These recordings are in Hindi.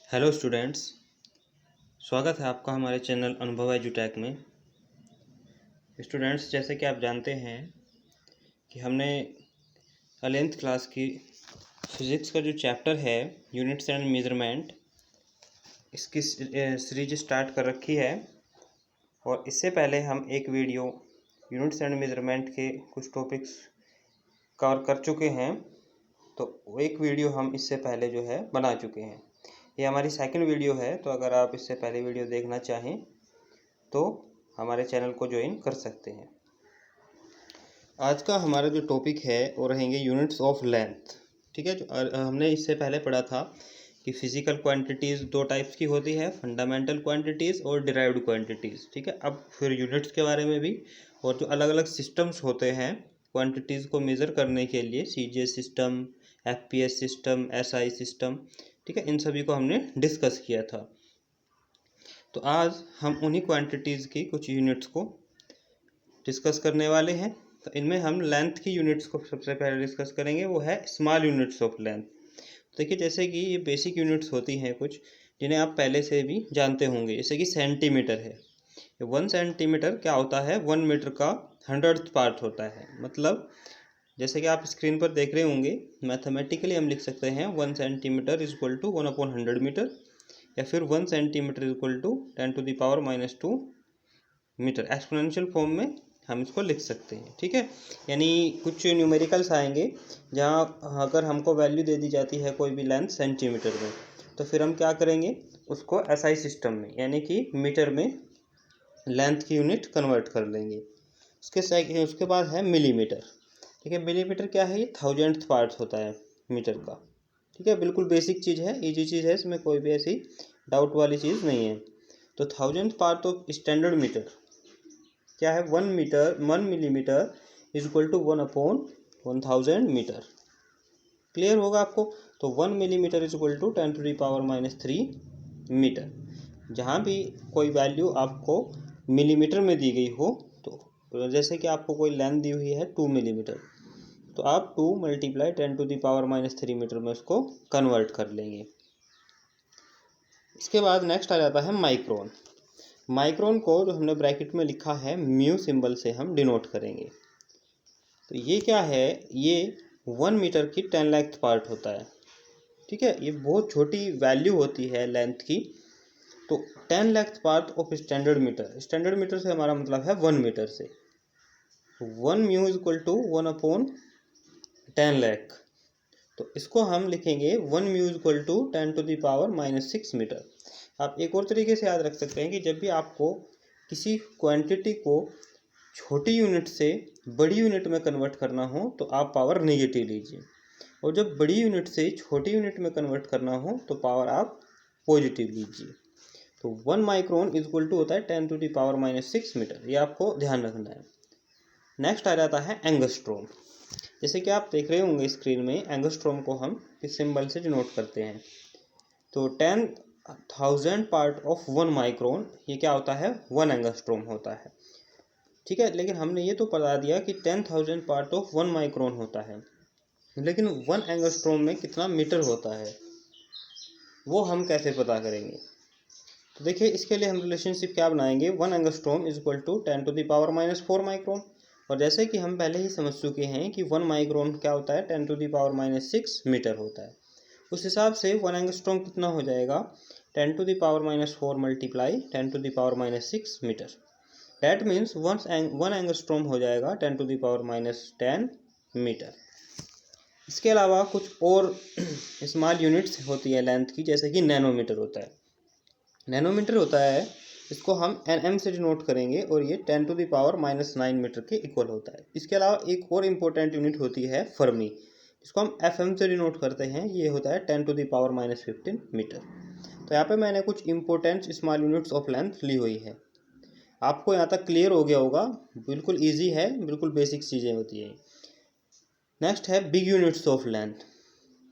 हेलो स्टूडेंट्स, स्वागत है आपका हमारे चैनल अनुभव एजुटेक में। स्टूडेंट्स, जैसे कि आप जानते हैं कि हमने 11th क्लास की फिज़िक्स का जो चैप्टर है यूनिट्स एंड मेजरमेंट, इसकी सीरीज स्टार्ट कर रखी है। और इससे पहले हम एक वीडियो यूनिट्स एंड मेजरमेंट के कुछ टॉपिक्स कवर कर चुके हैं। तो एक वीडियो हम इससे पहले जो है बना चुके हैं। ये हमारी सेकंड वीडियो है, तो अगर आप इससे पहले वीडियो देखना चाहें तो हमारे चैनल को ज्वाइन कर सकते हैं। आज का हमारा जो टॉपिक है वो रहेंगे यूनिट्स ऑफ लेंथ। ठीक है, जो हमने इससे पहले पढ़ा था कि फिजिकल क्वांटिटीज़ दो टाइप्स की होती है, फंडामेंटल क्वांटिटीज़ और डिराइव्ड क्वांटिटीज़। ठीक है, अब फिर यूनिट्स के बारे में भी, और जो अलग अलग सिस्टम्स होते हैं क्वांटिटीज़ को मेज़र करने के लिए, CGS system, FPS system, SI system. ठीक है, इन सभी को हमने डिस्कस किया था। तो आज हम उन्हीं क्वांटिटीज़ की कुछ यूनिट्स को डिस्कस करने वाले हैं। तो इनमें हम लेंथ की यूनिट्स को सबसे पहले डिस्कस करेंगे, वो है स्मॉल यूनिट्स ऑफ लेंथ। देखिए, जैसे कि ये बेसिक यूनिट्स होती हैं कुछ जिन्हें आप पहले से भी जानते होंगे, जैसे कि सेंटीमीटर है। 1 सेंटीमीटर क्या होता है? 1 मीटर का 100th पार्ट होता है। मतलब जैसे कि आप स्क्रीन पर देख रहे होंगे, मैथमेटिकली हम लिख सकते हैं 1 centimetre is equal to 1/100 metre, या फिर 1 centimetre is equal to 10⁻⁻² metre. Exponential form में हम इसको लिख सकते हैं। ठीक है, यानी कुछ न्यूमेरिकल्स आएंगे जहाँ अगर हमको वैल्यू दे दी जाती है कोई भी लेंथ सेंटीमीटर में, तो फिर हम क्या करेंगे, उसको एसआई सिस्टम में यानी कि मीटर में लेंथ की यूनिट कन्वर्ट कर लेंगे। उसके बाद है मिलीमीटर। ठीक है, मिलीमीटर क्या है? ये 1000th पार्ट होता है मीटर का। ठीक है, बिल्कुल बेसिक चीज़ है, इजी चीज़ है, इसमें कोई भी ऐसी डाउट वाली चीज़ नहीं है। तो 1000th part of standard metre क्या है? 1 millimetre is equal to 1/1000 metre. Clear होगा आपको? तो 1 millimetre is equal to 10⁻³ metre. जहाँ भी कोई वैल्यू आपको मिलीमीटर में दी गई हो, तो जैसे कि आपको कोई लेंथ दी हुई है 2 मिलीमीटर, तो आप 2 × 10⁻³ मीटर में उसको कन्वर्ट कर लेंगे। इसके बाद नेक्स्ट आ जाता है माइक्रोन। माइक्रोन को जो हमने ब्रैकेट में लिखा है म्यू सिंबल से हम डिनोट करेंगे। तो ये क्या है? ये 1 मीटर की 10 लाख पार्ट होता है। ठीक है, ये बहुत छोटी वैल्यू होती है लेंथ की। तो 10 lakh part of standard metre, standard metre से हमारा मतलब है 1 मीटर से। 1 mu is equal to 1/10 lakh. तो इसको हम लिखेंगे 1 mu is equal to 10⁻⁻6 metre. आप एक और तरीके से याद रख सकते हैं कि जब भी आपको किसी क्वांटिटी को छोटी यूनिट से बड़ी यूनिट में कन्वर्ट करना हो तो आप पावर नेगेटिव लीजिए, और जब बड़ी यूनिट से छोटी यूनिट में कन्वर्ट करना हो तो पावर आप पॉजिटिव लीजिए। तो 1 माइक्रोन इज इक्वल टू होता है 10⁻⁻6 मीटर। ये आपको ध्यान रखना है। नेक्स्ट आ जाता है एंगस्ट्रोम। जैसे कि आप देख रहे होंगे स्क्रीन में, एंगस्ट्रोम को हम इस सिंबल से डिनोट करते हैं। तो 10,000 पार्ट ऑफ 1 माइक्रोन, ये क्या होता है? 1 एंगस्ट्रोम होता है। ठीक है, लेकिन हमने ये तो बता दिया कि 10,000 पार्ट ऑफ 1 माइक्रोन होता है, लेकिन 1 एंगस्ट्रोम में कितना मीटर होता है वो हम कैसे पता करेंगे? तो देखिए, इसके लिए हम रिलेशनशिप क्या बनाएंगे, 1 angstrom is equal to 10⁻⁻4 micron. और जैसे कि हम पहले ही समझ चुके हैं कि 1 माइक्रोन क्या होता है? 10⁻⁻6 मीटर होता है। उस हिसाब से 1 एंगस्ट्रोम कितना हो जाएगा? 10⁻⁻4 multiply 10⁻⁻6 metre. That means 1 angstrom हो जाएगा 10⁻⁻10 मीटर। इसके अलावा कुछ और स्मॉल यूनिट्स होती है लेंथ की, जैसे कि नैनोमीटर होता है। नैनोमीटर होता है, इसको हम nm से डिनोट करेंगे, और ये 10⁻⁻9 मीटर के इक्वल होता है। इसके अलावा एक और इम्पोर्टेंट यूनिट होती है फर्मी, इसको हम fm से डिनोट करते हैं, ये होता है 10⁻⁻15 मीटर। तो यहाँ पे मैंने कुछ important small units of length ली हुई है। आपको यहाँ तक क्लियर हो गया होगा, बिल्कुल ईजी है, बिल्कुल बेसिक चीज़ें होती है। नेक्स्ट है बिग यूनिट्स ऑफ लेंथ।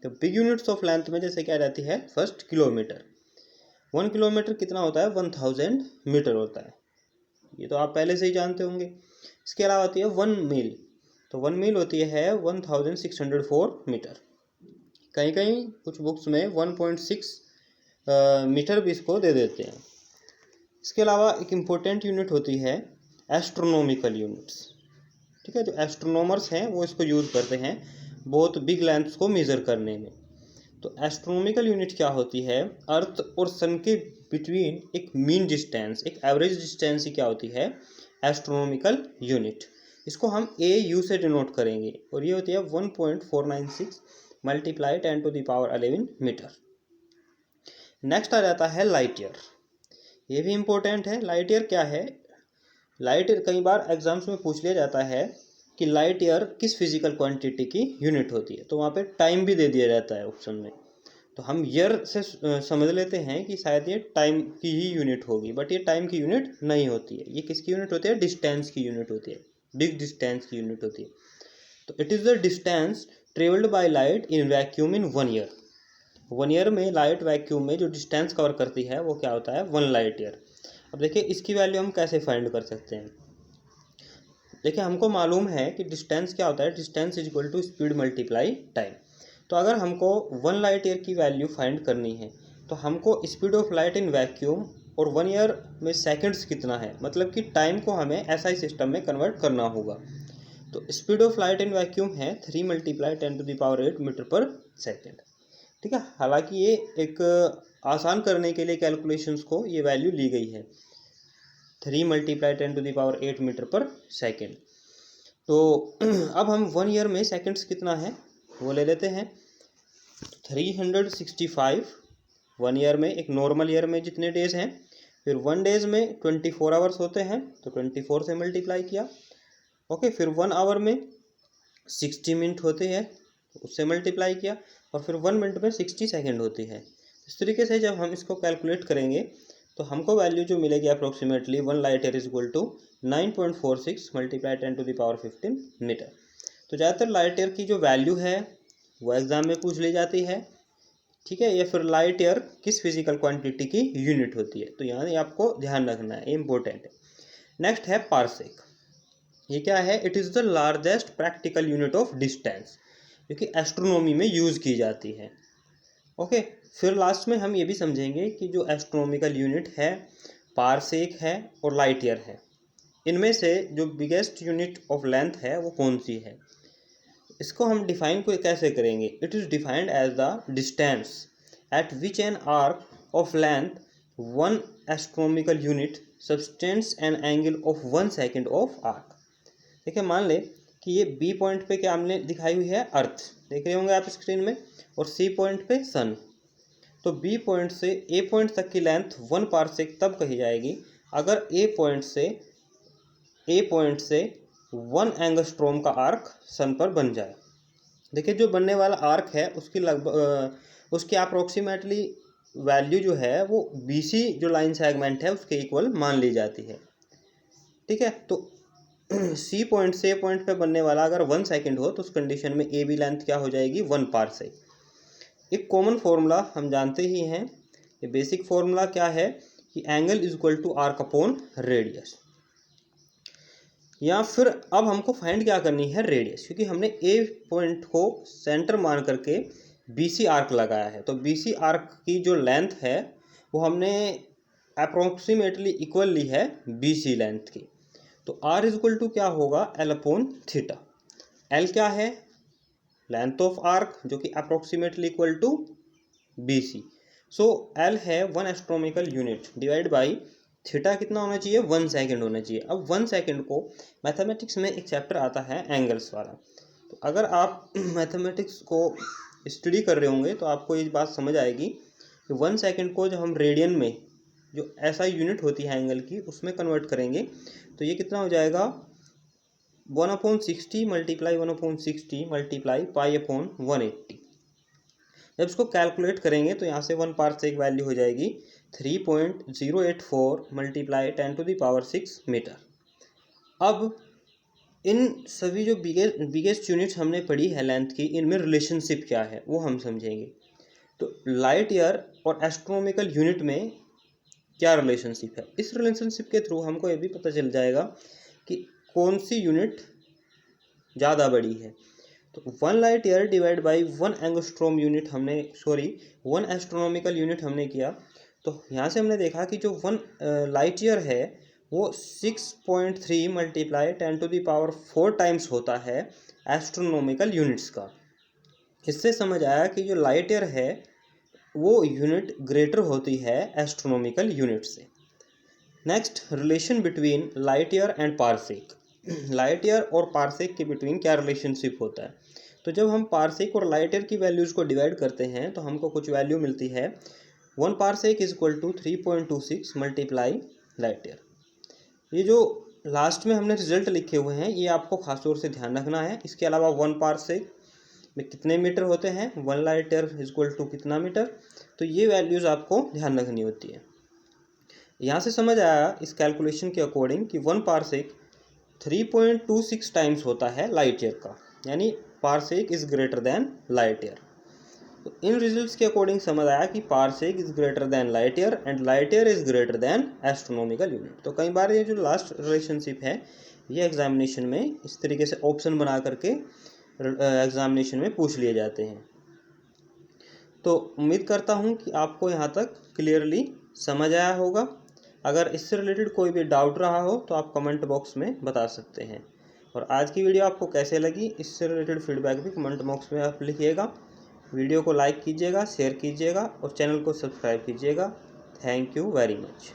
तो बिग यूनिट्स ऑफ लेंथ में जैसे क्या रहती है, फर्स्ट किलोमीटर। 1 किलोमीटर कितना होता है? 1000 मीटर होता है, ये तो आप पहले से ही जानते होंगे। इसके अलावा होती है 1 मील। तो 1 मील होती है 1604 मीटर। कहीं कहीं कुछ बुक्स में 1.6 मीटर भी इसको दे देते हैं। इसके अलावा एक इम्पोर्टेंट यूनिट होती है एस्ट्रोनॉमिकल यूनिट्स। ठीक है, जो एस्ट्रोनॉमर्स हैं वो इसको यूज़ करते हैं बहुत बिग लेंथ्स को मेज़र करने में। तो एस्ट्रोनॉमिकल यूनिट क्या होती है, अर्थ और सन के बिटवीन एक मीन डिस्टेंस, एक एवरेज डिस्टेंस ही क्या होती है, एस्ट्रोनॉमिकल यूनिट। इसको हम ए यू से डिनोट करेंगे और ये होती है 1.496 मल्टीप्लाई 10⁻11 मीटर। नेक्स्ट आ जाता है लाइट ईयर। ये भी इम्पोर्टेंट है। लाइट ईयर क्या है, लाइट ईयर कई बार एग्जाम्स में पूछ लिया जाता है कि लाइट ईयर किस फिजिकल क्वांटिटी की यूनिट होती है, तो वहाँ पे टाइम भी दे दिया जाता है ऑप्शन में। तो हम ईयर से समझ लेते हैं कि शायद ये टाइम की ही यूनिट होगी, बट ये टाइम की यूनिट नहीं होती है। ये किसकी यूनिट होती है, डिस्टेंस की यूनिट होती है, बिग डिस्टेंस की यूनिट होती है। तो it is the distance travelled by light in vacuum in 1 year. 1 year में लाइट वैक्यूम में जो डिस्टेंस कवर करती है वो क्या होता है, 1 लाइट ईयर। अब देखिए इसकी वैल्यू हम कैसे फाइंड कर सकते हैं। देखिए हमको मालूम है कि डिस्टेंस क्या होता है, distance is equal to speed multiply time. तो अगर हमको 1 लाइट ईयर की वैल्यू फाइंड करनी है तो हमको speed of light in vacuum और 1 ईयर में सेकंड्स कितना है, मतलब कि टाइम को हमें एसआई सिस्टम में कन्वर्ट करना होगा। तो speed of light in vacuum है 3 मल्टीप्लाई 10⁸ मीटर पर सेकेंड। ठीक है, हालांकि ये एक आसान करने के लिए कैलकुलेशंस को ये वैल्यू ली गई है 3 मल्टीप्लाई 10⁸ मीटर पर सेकेंड। तो अब हम 1 ईयर में सेकंड्स कितना है वो ले लेते हैं 365। 1 ईयर में, एक नॉर्मल ईयर में जितने डेज हैं, फिर 1 डेज में 24 आवर्स होते हैं तो 24 से मल्टीप्लाई किया। ओके, फिर 1 आवर में 60 मिनट होते हैं उससे मल्टीप्लाई किया, और फिर 1 मिनट में 60 सेकेंड होती है। इस तरीके से जब हम इसको कैलकुलेट करेंगे तो हमको वैल्यू जो मिलेगी approximately 1 light year is equal to 9.46 multiply 10⁻15 metre. तो ज़्यादातर लाइट ईयर की जो वैल्यू है वो एग्जाम में पूछ ली जाती है। ठीक है, या फिर लाइट ईयर किस फिजिकल क्वांटिटी की यूनिट होती है, तो यहाँ आपको ध्यान रखना है, इम्पोर्टेंट है। नेक्स्ट है पार्सेक। ये क्या है, it is the largest practical unit of distance, जो कि एस्ट्रोनॉमी में यूज़ की जाती है। ओके, फिर लास्ट में हम ये भी समझेंगे कि जो एस्ट्रोनॉमिकल यूनिट है, पार्सेक है और लाइट ईयर है, इनमें से जो बिगेस्ट यूनिट ऑफ लेंथ है वो कौन सी है। इसको हम डिफाइन को कैसे करेंगे, it is defined as the distance at which an arc of length 1 astronomical unit subtends an angle of 1 second of arc. देखिए मान ले कि ये बी पॉइंट पे क्या हमने दिखाई हुई है, अर्थ देख रहे होंगे आप स्क्रीन में, और सी पॉइंट पे सन। तो बी पॉइंट से ए पॉइंट तक की लेंथ 1 पार्सेक तब कही जाएगी अगर ए पॉइंट से 1 एंगस्ट्रोम का आर्क सन पर बन जाए। देखिए जो बनने वाला आर्क है उसकी लगभग उसकी अप्रोक्सीमेटली वैल्यू जो है वो BC जो लाइन सेगमेंट है उसके इक्वल मान ली जाती है। ठीक है, तो सी पॉइंट से ए पॉइंट पे बनने वाला अगर 1 सेकेंड हो तो उस कंडीशन में ए बी लेंथ क्या हो जाएगी, 1 पार्सेक। एक कॉमन फॉर्मूला हम जानते ही हैं, ये बेसिक फॉर्मूला क्या है कि angle is equal to arc upon radius. या फिर अब हमको फाइंड क्या करनी है, रेडियस, क्योंकि हमने ए पॉइंट को सेंटर मान करके BC आर्क लगाया है। तो BC आर्क की जो लेंथ है वो हमने अप्रोक्सीमेटली इक्वल ली है BC लेंथ की। तो R इज इक्वल टू क्या होगा, L अपॉन थीटा। L क्या है, लेंथ ऑफ आर्क, जो कि approximately equal to BC। So L है 1 astronomical unit divide by theta कितना होना चाहिए, 1 सेकेंड होना चाहिए। अब 1 सेकेंड को मैथमेटिक्स में एक चैप्टर आता है एंगल्स वाला, तो अगर आप मैथमेटिक्स को स्टडी कर रहे होंगे तो आपको ये बात समझ आएगी कि 1 सेकेंड को जब हम रेडियन में जो ऐसा यूनिट होती है एंगल की उसमें कन्वर्ट करेंगे तो ये कितना हो जाएगा, 1/60 मल्टीप्लाई 1/60 मल्टीप्लाई पाई अपॉन 180। जब इसको कैलकुलेट करेंगे तो यहाँ से 1 पार्सेक वैल्यू हो जाएगी 3.084 मल्टीप्लाई 10⁻6 मीटर। अब इन सभी जो बिगेस्ट यूनिट्स हमने पढ़ी है लेंथ की, इनमें रिलेशनशिप क्या है वो हम समझेंगे। तो लाइट ईयर और एस्ट्रोनॉमिकल यूनिट में क्या रिलेशनशिप है, इस रिलेशनशिप के थ्रू हमको ये भी पता चल जाएगा कि कौन सी यूनिट ज़्यादा बड़ी है। तो 1 light year divide by 1 angstrom unit हमने 1 एस्ट्रोनॉमिकल यूनिट हमने किया। तो यहाँ से हमने देखा कि जो 1 लाइट ईयर है वो 6.3 मल्टीप्लाई 10⁴ टाइम्स होता है एस्ट्रोनॉमिकल यूनिट्स का। इससे समझ आया कि जो लाइट ईयर है वो यूनिट ग्रेटर होती है एस्ट्रोनॉमिकल यूनिट से। Next, relation between light year and parsec. Light year और पारसेक के बिटवीन क्या रिलेशनशिप होता है? तो जब हम पारसेक और लाइट ईयर की वैल्यूज़ को डिवाइड करते हैं तो हमको कुछ वैल्यू मिलती है। 1 parsec is equal to 3.26 multiply light year. ये जो लास्ट में हमने रिजल्ट लिखे हुए हैं ये आपको खास तौर से ध्यान रखना है। इसके अलावा 1 पारसेक में कितने मीटर होते हैं, 1 light year is equal to कितना मीटर, तो ये वैल्यूज़ आपको ध्यान रखनी होती है। यहाँ से समझ आया इस कैलकुलेशन के अकॉर्डिंग कि 1 पारसेक 3.26 टाइम्स होता है लाइट ईयर का, यानी parsec is greater than light year. तो इन रिजल्ट्स के अकॉर्डिंग समझ आया कि parsec is greater than light year and light year is greater than astronomical unit. तो कई बार ये जो लास्ट रिलेशनशिप है ये एग्जामिनेशन में इस तरीके से ऑप्शन बना करके एग्जामिनेशन में पूछ लिए जाते हैं। तो उम्मीद करता हूँ कि आपको यहाँ तक क्लियरली समझ आया होगा। अगर इससे रिलेटेड कोई भी डाउट रहा हो तो आप कमेंट बॉक्स में बता सकते हैं। और आज की वीडियो आपको कैसे लगी इससे रिलेटेड फीडबैक भी कमेंट बॉक्स में आप लिखिएगा। वीडियो को लाइक कीजिएगा, शेयर कीजिएगा और चैनल को सब्सक्राइब कीजिएगा। Thank you very much.